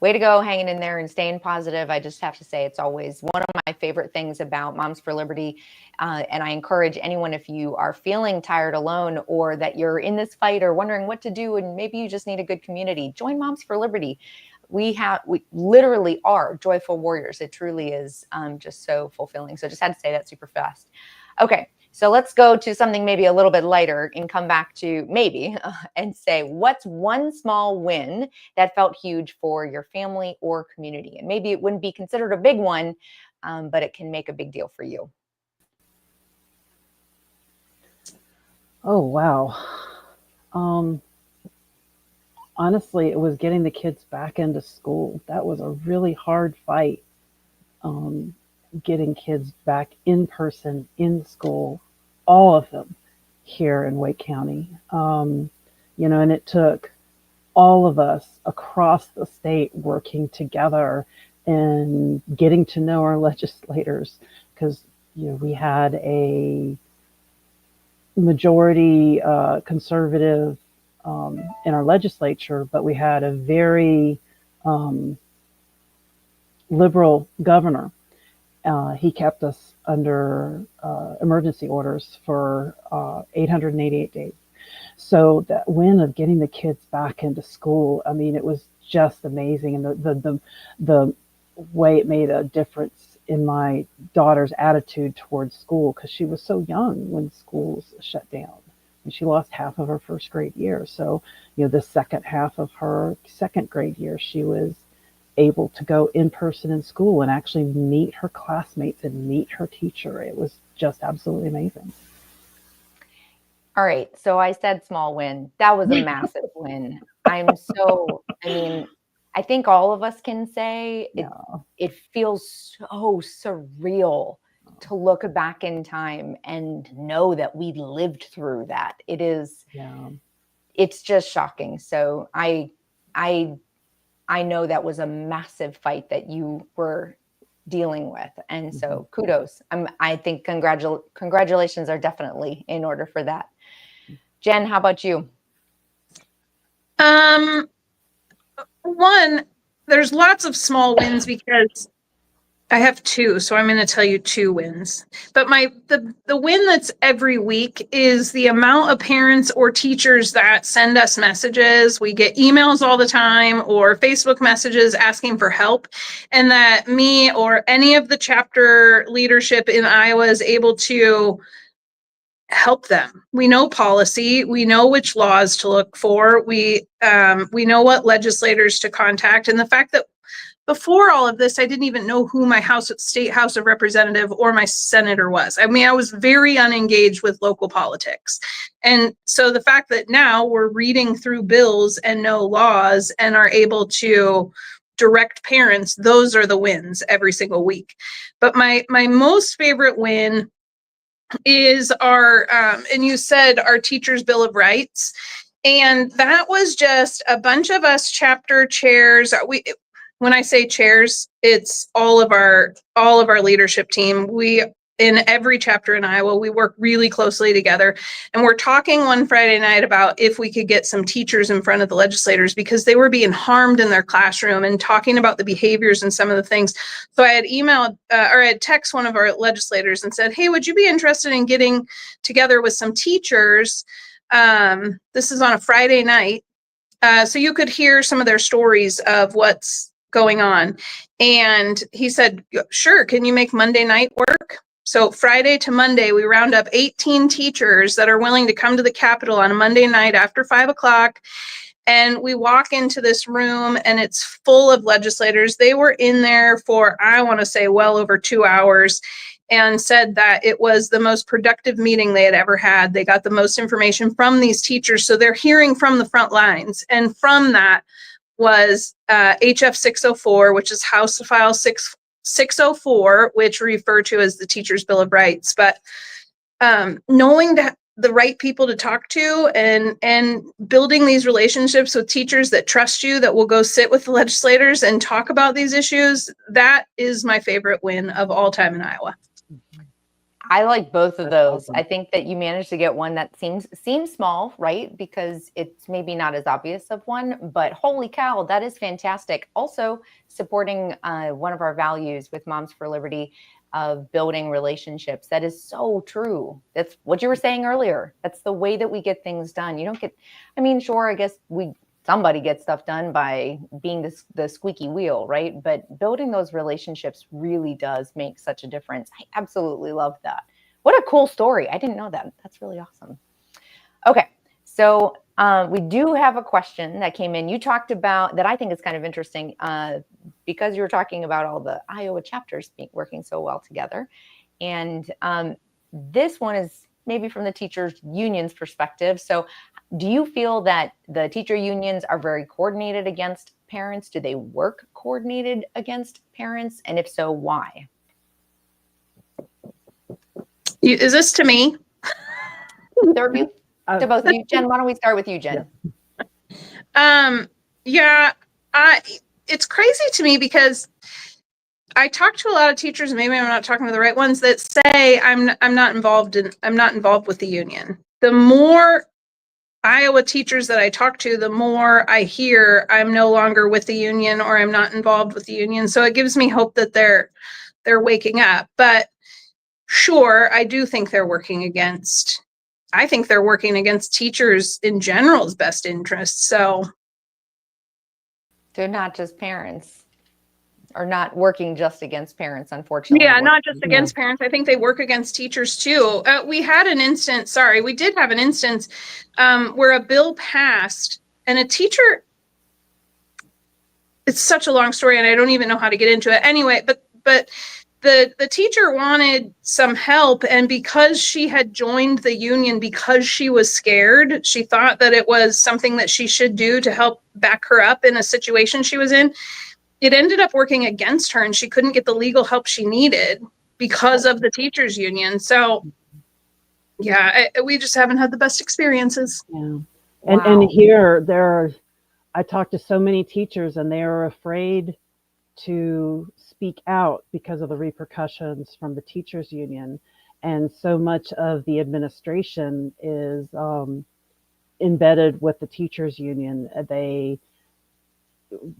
way to go, hanging in there and staying positive. I just have to say, it's always one of my favorite things about Moms for Liberty. And I encourage anyone, if you are feeling tired, alone, or that you're in this fight or wondering what to do, and maybe you just need a good community, join Moms for Liberty. We literally are joyful warriors. It truly is just so fulfilling. So just had to say that super fast. Okay. So let's go to something maybe a little bit lighter and come back to maybe and say, what's one small win that felt huge for your family or community? And maybe it wouldn't be considered a big one, but it can make a big deal for you. Oh, wow. Honestly, it was getting the kids back into school. That was a really hard fight. Getting kids back in person in school, all of them here in Wake County. And it took all of us across the state working together and getting to know our legislators, because we had a majority conservative in our legislature, but we had a very liberal governor. He kept us under emergency orders for 888 days. So that win of getting the kids back into school, I mean, it was just amazing. And the way it made a difference in my daughter's attitude towards school, because she was so young when schools shut down. And she lost half of her first grade year. So, the second half of her second grade year, she was able to go in person in school and actually meet her classmates and meet her teacher. It was just absolutely amazing. All right. So I said small win. That was a massive win. I think all of us can say it feels so surreal to look back in time and know that we lived through that. It's just shocking. So I know that was a massive fight that you were dealing with. And so kudos. I think congratulations are definitely in order for that. Jen, how about you? One, there's lots of small wins because I have two, so I'm going to tell you two wins. But the win that's every week is the amount of parents or teachers that send us messages. We get emails all the time or Facebook messages asking for help, and that me or any of the chapter leadership in Iowa is able to help them. We know policy, we know which laws to look for, we know what legislators to contact, and the fact that before all of this, I didn't even know who my state House of Representative or my senator was. I mean, I was very unengaged with local politics. And so the fact that now we're reading through bills and know laws and are able to direct parents, those are the wins every single week. But my most favorite win is our, and you said our Teachers' Bill of Rights. And that was just a bunch of us chapter chairs. When I say chairs, it's all of our leadership team. We, in every chapter in Iowa, we work really closely together. And we're talking one Friday night about if we could get some teachers in front of the legislators because they were being harmed in their classroom and talking about the behaviors and some of the things. So I had emailed or I had texted one of our legislators and said, hey, would you be interested in getting together with some teachers? This is on a Friday night. So you could hear some of their stories of what's going on. And he said, sure, can you make Monday night work? So Friday to Monday, we round up 18 teachers that are willing to come to the Capitol on a Monday night after 5 o'clock. And we walk into this room and it's full of legislators. They were in there for, I want to say, well over 2 hours, and said that it was the most productive meeting they had ever had. They got the most information from these teachers. So they're hearing from the front lines. And from that was HF 604, which is House File 604, which refer to as the Teachers' Bill of Rights. But knowing the right people to talk to and building these relationships with teachers that trust you, that will go sit with the legislators and talk about these issues, that is my favorite win of all time in Iowa. I like both of those. Awesome. I think that you managed to get one that seems small, right? Because it's maybe not as obvious of one, but holy cow, that is fantastic. Also supporting one of our values with Moms for Liberty of building relationships. That is so true. That's what you were saying earlier. That's the way that we get things done. You don't get, I mean, sure, I guess somebody gets stuff done by being the squeaky wheel, right? But building those relationships really does make such a difference. I absolutely love that. What a cool story. I didn't know that. That's really awesome. Okay, so we do have a question that came in. You talked about, that I think is kind of interesting, because you were talking about all the Iowa chapters working so well together. And this one is maybe from the teachers' union's perspective. So do you feel that the teacher unions are very coordinated against parents? Do they work coordinated against parents? And if so, why? Is this to me? Third view to both of you. Jen, why don't we start with you, Jen? Yeah, it's crazy to me because I talk to a lot of teachers, maybe I'm not talking to the right ones, that say I'm not involved with the union. The more Iowa teachers that I talk to, the more I hear I'm no longer with the union or I'm not involved with the union. So it gives me hope that they're waking up. But sure, I do think they're working against teachers in general's best interests. So they're not just parents, or not working just against parents, unfortunately. Yeah, not just against parents. I think they work against teachers too. We did have an instance where a bill passed and a teacher, it's such a long story and I don't even know how to get into it anyway, but the teacher wanted some help, and because she had joined the union because she was scared, she thought that it was something that she should do to help back her up in a situation she was in. It ended up working against her and she couldn't get the legal help she needed because of the teachers union. So yeah, we just haven't had the best experiences. Yeah. Wow. And here I talked to so many teachers and they are afraid to speak out because of the repercussions from the teachers union. And so much of the administration is embedded with the teachers union.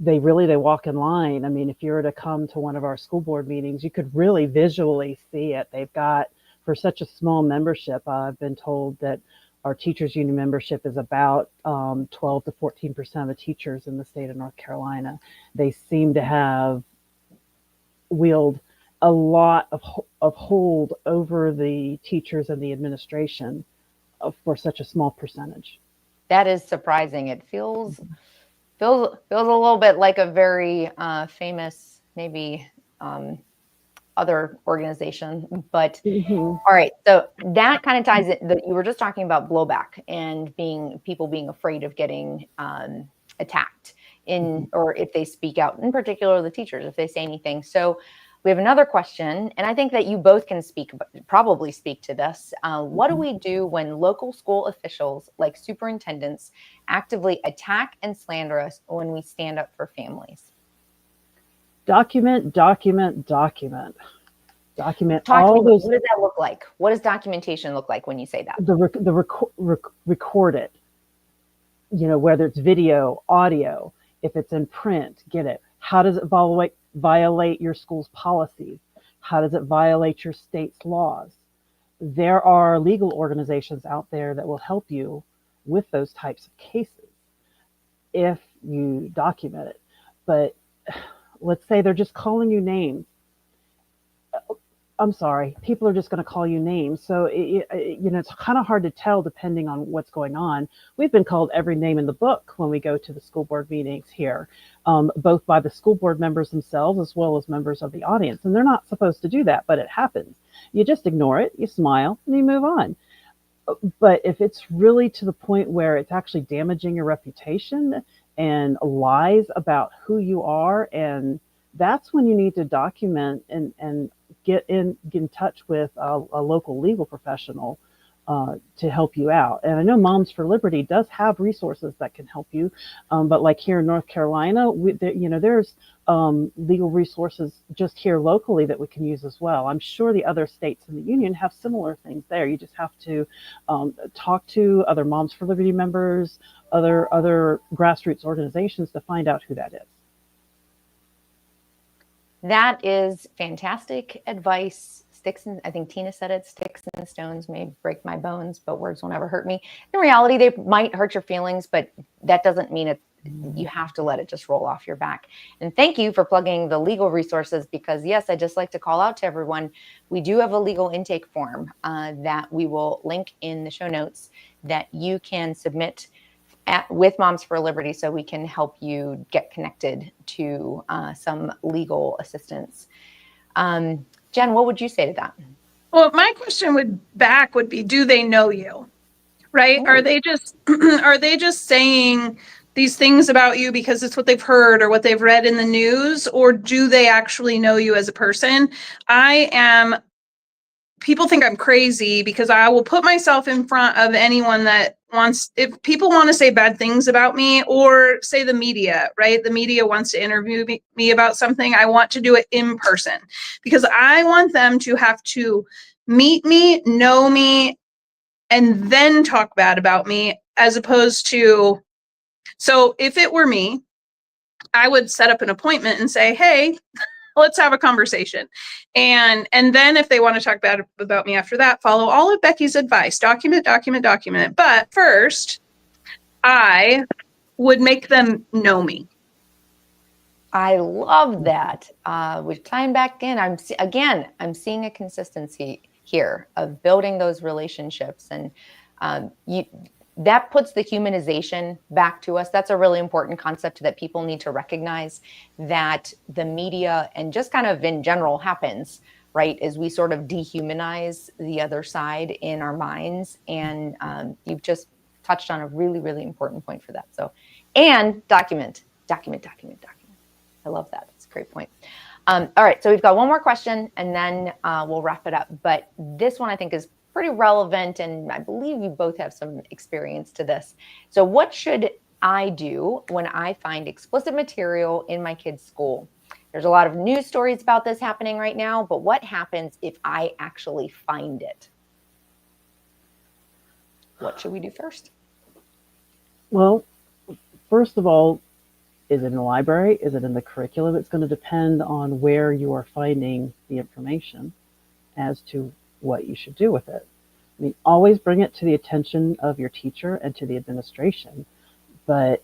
they walk in line. I mean, if you were to come to one of our school board meetings, you could really visually see it. They've got, for such a small membership, I've been told that our teachers union membership is about 12 to 14% of the teachers in the state of North Carolina. They seem to have wield a lot of hold over the teachers and the administration for such a small percentage. That is surprising. It feels a little bit like a very famous, maybe other organization, but all right. So that kind of ties it, that you were just talking about blowback and people being afraid of getting attacked or if they speak out, in particular the teachers, if they say anything. So we have another question, and I think that you both can probably speak to this. What do we do when local school officials, like superintendents, actively attack and slander us when we stand up for families? Document, document, document. Document Talk all to me. those. What does that look like? What does documentation look like when you say that? Record it. You know, whether it's video, audio, if it's in print, get it. How does it violate your school's policies? How does it violate your state's laws? There are legal organizations out there that will help you with those types of cases if you document it. But let's say they're just calling you names. I'm sorry, people are just going to call you names. So, it's kind of hard to tell depending on what's going on. We've been called every name in the book when we go to the school board meetings here, both by the school board members themselves as well as members of the audience. And they're not supposed to do that, but it happens. You just ignore it, you smile, and you move on. But if it's really to the point where it's actually damaging your reputation and lies about who you are, and that's when you need to document and get in touch with a local legal professional to help you out. And I know Moms for Liberty does have resources that can help you, but like here in North Carolina, there's legal resources just here locally that we can use as well. I'm sure the other states in the union have similar things there. You just have to talk to other Moms for Liberty members, other grassroots organizations to find out who that is. That is fantastic advice. I think Tina said it, sticks and stones may break my bones, but words will never hurt me. In reality, they might hurt your feelings, but that doesn't mean you have to let it just roll off your back. And thank you for plugging the legal resources, because yes, I just like to call out to everyone. We do have a legal intake form that we will link in the show notes that you can submit with Moms for Liberty, so we can help you get connected to some legal assistance. Jen, what would you say to that? Well, my question would be, do they know you? Right? Ooh. Are they just saying these things about you because it's what they've heard or what they've read in the news, or do they actually know you as a person? People think I'm crazy because I will put myself in front of anyone that if people want to say bad things about me, or say the media, right? The media wants to interview me about something. I want to do it in person because I want them to have to meet me, know me, and then talk bad about me, as opposed to, so if it were me, I would set up an appointment and say, hey, let's have a conversation. And then if they want to talk bad about me after that, follow all of Becky's advice. Document it. But first, I would make them know me. I love that. We're tying back in. I'm seeing a consistency here of building those relationships, and that puts the humanization back to us. That's a really important concept that people need to recognize, that the media and just kind of in general happens, right? Is we sort of dehumanize the other side in our minds. And you've just touched on a really, really important point for that. So, and document. I love that. That's a great point. All right. So we've got one more question and then we'll wrap it up. But this one I think is pretty relevant, and I believe you both have some experience to this. So what should I do when I find explicit material in my kid's school? There's a lot of news stories about this happening right now, but what happens if I actually find it? What should we do first? Well, first of all, Is it in the library? Is it in the curriculum? It's going to depend on where you are finding the information as to what you should do with it. I mean, always bring it to the attention of your teacher and to the administration. But,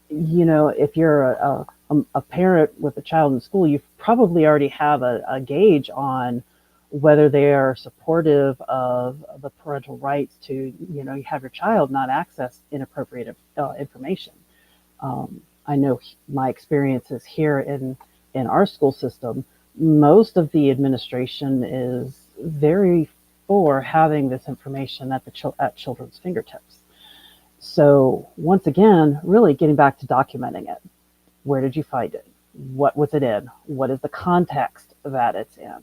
you know, if you're a parent with a child in school, you probably already have a gauge on whether they are supportive of the parental rights to, you know, you have your child not access inappropriate information. I know my experiences here in our school system, most of the administration is very for having this information at children's fingertips. So once again, really getting back to documenting it. Where did you find it? What was it in? What is the context that it's in?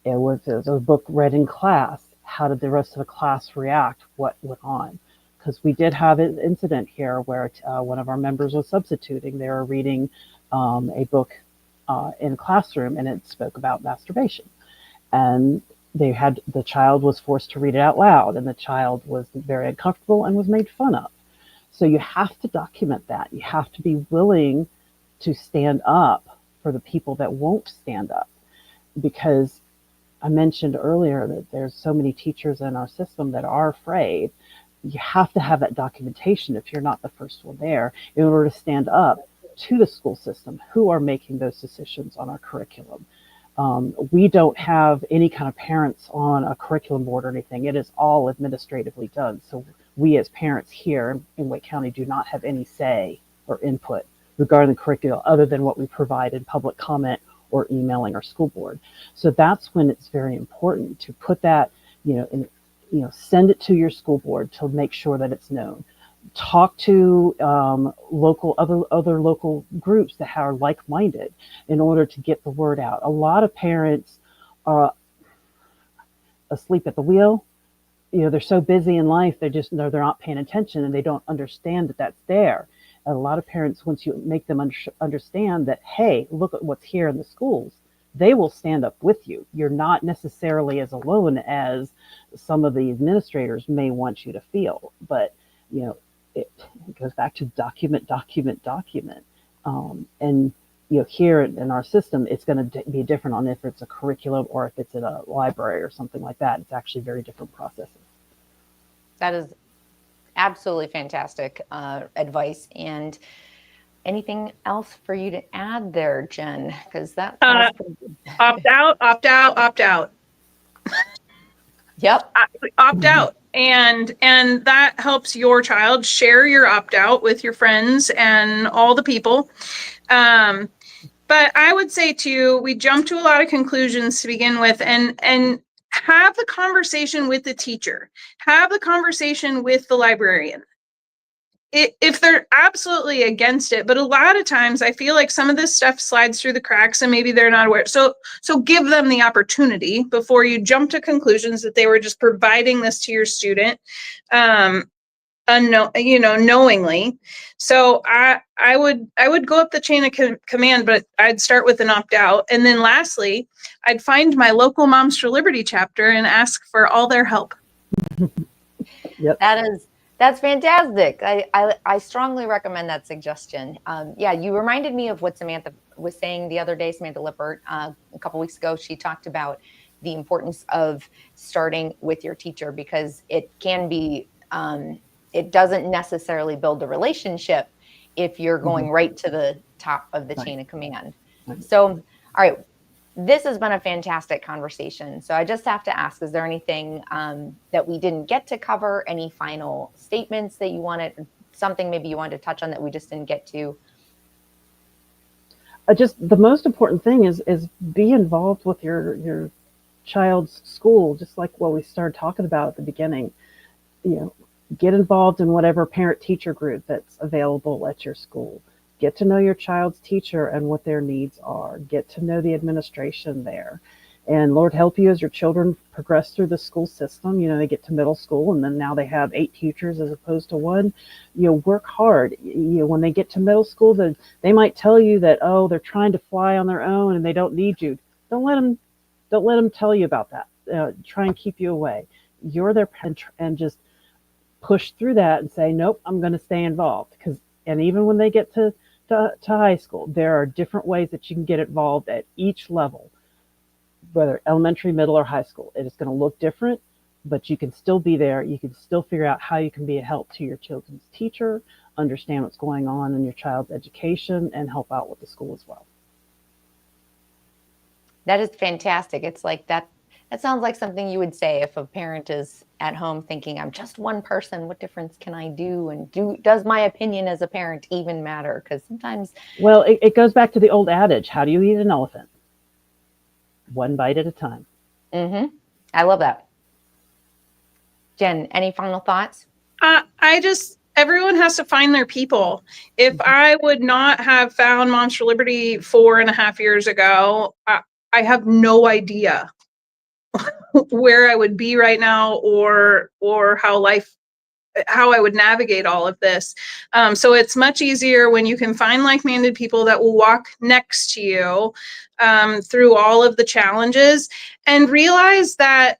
It was a book read in class. How did the rest of the class react? What went on? Because we did have an incident here where one of our members was substituting. They were reading a book in a classroom, and it spoke about masturbation. And the child was forced to read it out loud, and the child was very uncomfortable and was made fun of. So you have to document that. You have to be willing to stand up for the people that won't stand up, because I mentioned earlier that there's so many teachers in our system that are afraid. You have to have that documentation if you're not the first one there in order to stand up to the school system who are making those decisions on our curriculum. We don't have any kind of parents on a curriculum board or anything. It is all administratively done. So we as parents here in Wake County do not have any say or input regarding the curriculum other than what we provide in public comment or emailing our school board. So that's when it's very important to put that, send it to your school board to make sure that it's known. Talk to other local groups that are like-minded in order to get the word out. A lot of parents are asleep at the wheel. They're so busy in life, they're not paying attention, and they don't understand that that's there. And a lot of parents, once you make them understand that, hey, look at what's here in the schools, they will stand up with you. You're not necessarily as alone as some of the administrators may want you to feel. But, it goes back to document. And, here in our system, it's going to be different on if it's a curriculum or if it's in a library or something like that. It's actually very different processes. That is absolutely fantastic advice. And anything else for you to add there, Jen? Because that opt out. Yep. Opt out. And that helps your child. Share your opt out with your friends and all the people. But I would say too, we jump to a lot of conclusions to begin with, and have the conversation with the teacher, have the conversation with the librarian. If they're absolutely against it, but a lot of times I feel like some of this stuff slides through the cracks and maybe they're not aware. So give them the opportunity before you jump to conclusions that they were just providing this to your student, knowingly. So I would go up the chain of command, but I'd start with an opt out. And then lastly, I'd find my local Moms for Liberty chapter and ask for all their help. Yep. That's fantastic. I strongly recommend that suggestion. You reminded me of what Samantha was saying the other day, Samantha Lippert, a couple weeks ago. She talked about the importance of starting with your teacher, because it can be, it doesn't necessarily build a relationship if you're going right to the top of the chain of command. So, all right. This has been a fantastic conversation. So I just have to ask, is there anything that we didn't get to cover? Any final statements that you wanted, something maybe you wanted to touch on that we just didn't get to? Just the most important thing is be involved with your child's school, just like what we started talking about at the beginning. Get involved in whatever parent-teacher group that's available at your school. Get to know your child's teacher and what their needs are. Get to know the administration there. And Lord help you as your children progress through the school system. They get to middle school and then now they have 8 teachers as opposed to 1. Work hard. When they get to middle school, they might tell you that, oh, they're trying to fly on their own and they don't need you. Don't let them tell you about that. Try and keep you away. You're their parent, and just push through that and say, nope, I'm going to stay involved. And even when they get to to high school. There are different ways that you can get involved at each level, whether elementary, middle, or high school. It is going to look different, but you can still be there. You can still figure out how you can be a help to your children's teacher, understand what's going on in your child's education, and help out with the school as well. That is fantastic. It's like that sounds like something you would say if a parent is at home thinking, I'm just one person, what difference can I do? And does my opinion as a parent even matter? Because sometimes... Well, it goes back to the old adage, how do you eat an elephant? One bite at a time. Mm-hmm. I love that. Jen, any final thoughts? Everyone has to find their people. If I would not have found Moms for Liberty 4.5 years ago, I have no idea where I would be right now or how I would navigate all of this. So it's much easier when you can find like-minded people that will walk next to you through all of the challenges, and realize that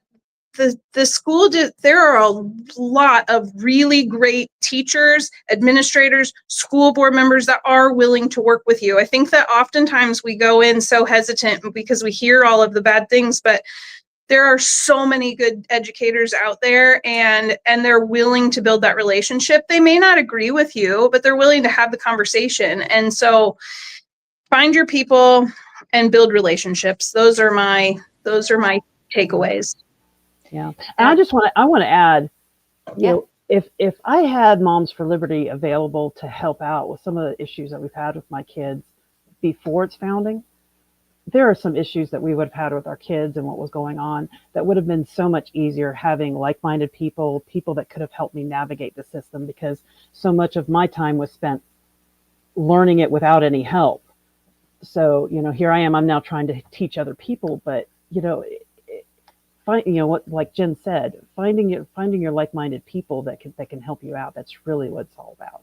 the school, there are a lot of really great teachers, administrators, school board members that are willing to work with you. I think that oftentimes we go in so hesitant because we hear all of the bad things, but there are so many good educators out there, and they're willing to build that relationship. They may not agree with you, but they're willing to have the conversation. And so find your people and build relationships. Those are my takeaways. Yeah. And I want to add, you know, if I had Moms for Liberty available to help out with some of the issues that we've had with my kids before its founding, there are some issues that we would have had with our kids and what was going on that would have been so much easier having like-minded people that could have helped me navigate the system, because so much of my time was spent learning it without any help. So, you know, here I am, I'm now trying to teach other people, but, you know, what, like Jen said, finding your like-minded people that can help you out. That's really what it's all about.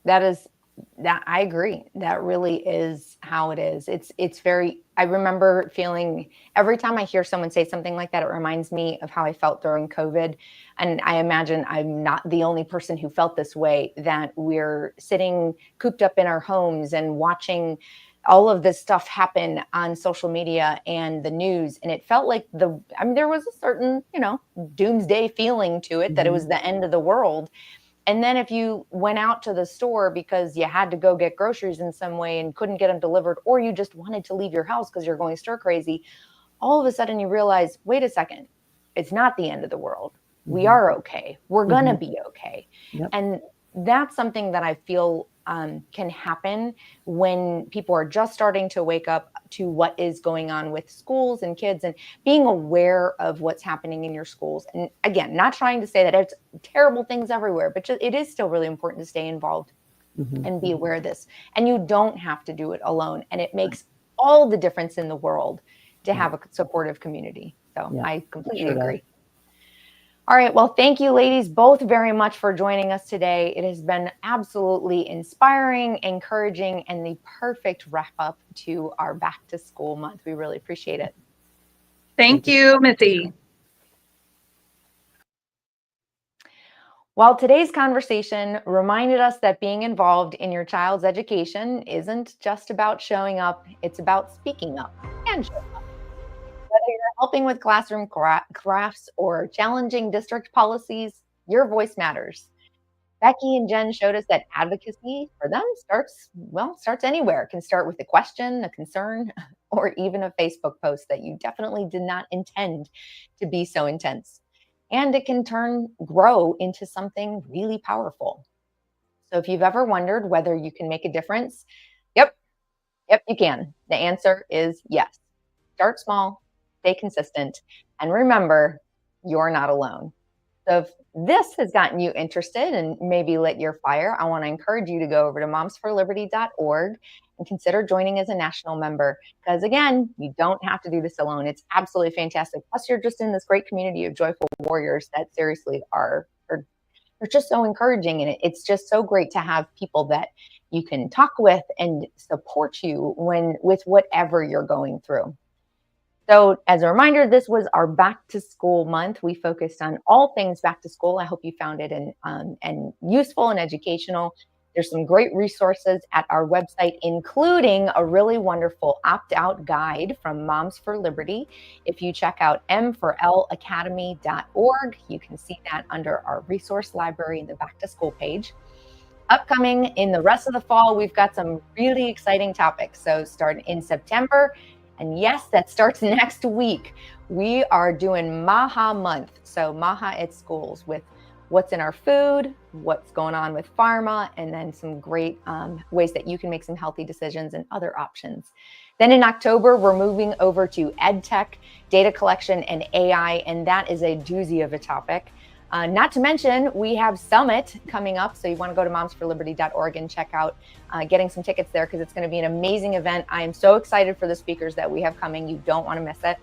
That I agree. That really is how it is. It's very, I remember feeling every time I hear someone say something like that, it reminds me of how I felt during COVID. And I imagine I'm not the only person who felt this way, that we're sitting cooped up in our homes and watching all of this stuff happen on social media and the news. And it felt like there was a certain, doomsday feeling to it, that it was the end of the world. And then if you went out to the store because you had to go get groceries in some way and couldn't get them delivered, or you just wanted to leave your house because you're going stir crazy, all of a sudden you realize, wait a second, it's not the end of the world. We are okay. We're going to be okay. Yep. And that's something that I feel can happen when people are just starting to wake up to what is going on with schools and kids, and being aware of what's happening in your schools. And again, not trying to say that it's terrible things everywhere, but it is still really important to stay involved and be aware of this. And you don't have to do it alone. And it makes all the difference in the world to have a supportive community. So I completely agree. All right. Well, thank you, ladies, both very much for joining us today. It has been absolutely inspiring, encouraging, and the perfect wrap up to our back to school month. We really appreciate it. Thank you, Missy. While today's conversation reminded us that being involved in your child's education isn't just about showing up, it's about speaking up and showing up. Whether you're helping with classroom crafts or challenging district policies, your voice matters. Becky and Jen showed us that advocacy for them starts anywhere. It can start with a question, a concern, or even a Facebook post that you definitely did not intend to be so intense. And it can grow into something really powerful. So if you've ever wondered whether you can make a difference, yep, you can. The answer is yes. Start small. Stay consistent, and remember, you're not alone. So if this has gotten you interested and maybe lit your fire, I want to encourage you to go over to momsforliberty.org and consider joining as a national member. Because again, you don't have to do this alone. It's absolutely fantastic. Plus, you're just in this great community of joyful warriors that seriously are just so encouraging. And it's just so great to have people that you can talk with and support you with whatever you're going through. So as a reminder, this was our back to school month. We focused on all things back to school. I hope you found it and useful and educational. There's some great resources at our website, including a really wonderful opt-out guide from Moms for Liberty. If you check out M4Lacademy.org, you can see that under our resource library in the back to school page. Upcoming in the rest of the fall, we've got some really exciting topics. So start in September, and yes, that starts next week. We are doing MAHA month. So MAHA at schools, with what's in our food, what's going on with pharma, and then some great ways that you can make some healthy decisions and other options. Then in October, we're moving over to EdTech, data collection, and AI, and that is a doozy of a topic. Not to mention, we have Summit coming up, so you want to go to momsforliberty.org and check out getting some tickets there, because it's going to be an amazing event. I am so excited for the speakers that we have coming. You don't want to miss it.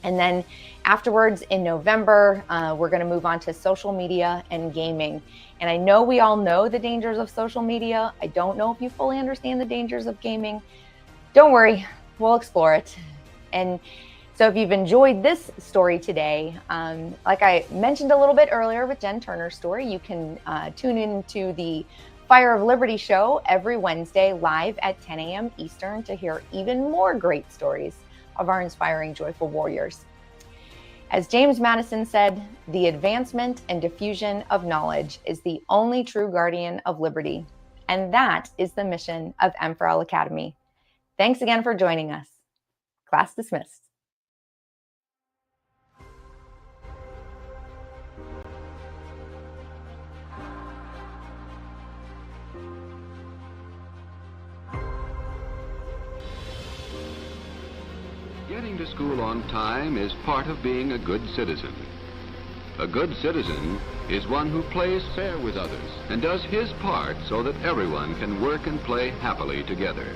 And then afterwards in November, we're going to move on to social media and gaming. And I know we all know the dangers of social media. I don't know if you fully understand the dangers of gaming. Don't worry, we'll explore it. And so if you've enjoyed this story today, like I mentioned a little bit earlier with Jen Turner's story, you can tune into the Fire of Liberty show every Wednesday live at 10 a.m. Eastern to hear even more great stories of our inspiring, joyful warriors. As James Madison said, the advancement and diffusion of knowledge is the only true guardian of liberty. And that is the mission of M4L Academy. Thanks again for joining us. Class dismissed. Getting to school on time is part of being a good citizen. A good citizen is one who plays fair with others and does his part so that everyone can work and play happily together.